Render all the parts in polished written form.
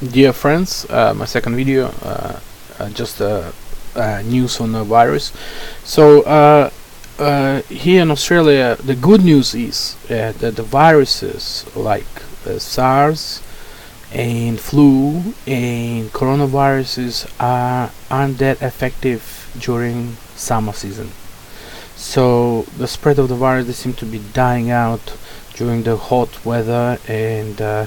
Dear friends, my second video, just news on the virus. So here in Australia, the good news is that the viruses like SARS and flu and coronaviruses aren't that effective during summer season. So the spread of the virus, they seem to be dying out during the hot weather and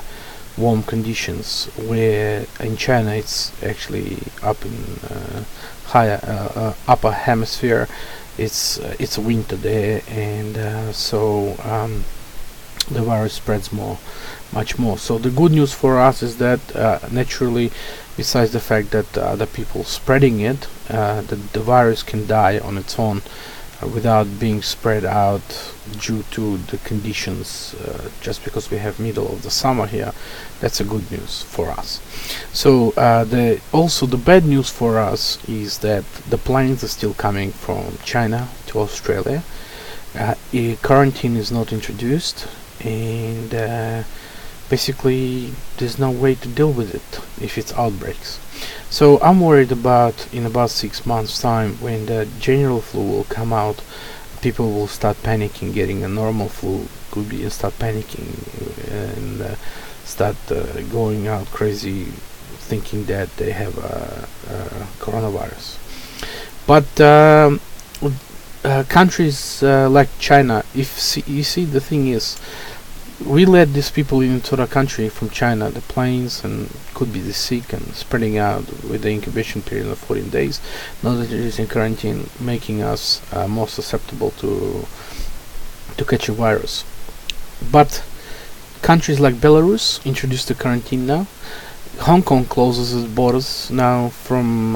warm conditions, where in China it's actually up in higher upper hemisphere. It's winter there, and the virus spreads much more. So the good news for us is that naturally, besides the fact that other people spreading it, the virus can die on its own without being spread out due to the conditions, just because we have middle of the summer here. That's a good news for us. So the bad news for us is that the planes are still coming from China to Australia. Quarantine is not introduced, and basically there's no way to deal with it if it's outbreaks. So I'm worried about in about 6 months time, when the general flu will come out, people will start panicking, getting a normal flu could be, and start panicking and start going out crazy, thinking that they have a coronavirus. But countries like China, you see, the thing is, we let these people into the country from China, the planes, and could be the sick and spreading out with the incubation period of 14 days. Now that it is in quarantine, making us more susceptible to catch a virus. But countries like Belarus introduced the quarantine now. Hong Kong closes its borders now from.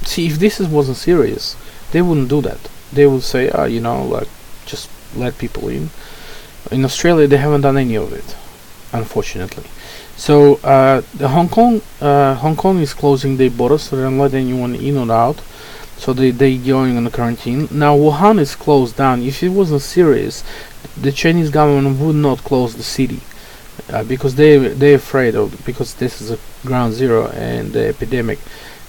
See, if this wasn't serious, they wouldn't do that. They would say, like, just let people in. In Australia, they haven't done any of it, unfortunately. So the Hong Kong is closing their borders, so they don't let anyone in or out. So they going on the quarantine. Now Wuhan is closed down. If it wasn't serious, the Chinese government would not close the city, because they're afraid of, because this is a ground zero and the epidemic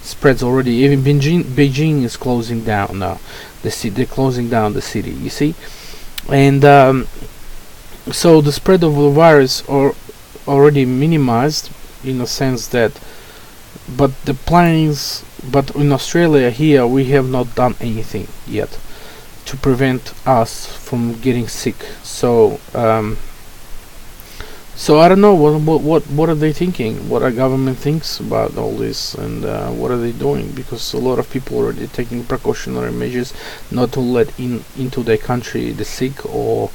spreads already. Even Beijing is closing down now. They're closing down the city. You see, and so the spread of the virus are already minimized, in a sense that, but in Australia here, we have not done anything yet to prevent us from getting sick. So I don't know what are they thinking, what our government thinks about all this, and what are they doing, because a lot of people already taking precautionary measures not to let into their country the sick, or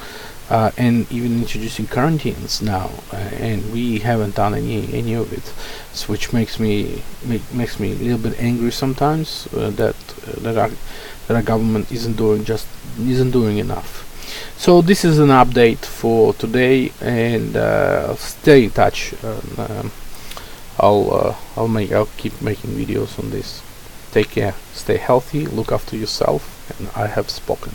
and even introducing quarantines now, and we haven't done any of it, so which makes me a little bit angry sometimes, that our government isn't doing enough. So this is an update for today, and stay in touch. I'll keep making videos on this. Take care, stay healthy, look after yourself, and I have spoken.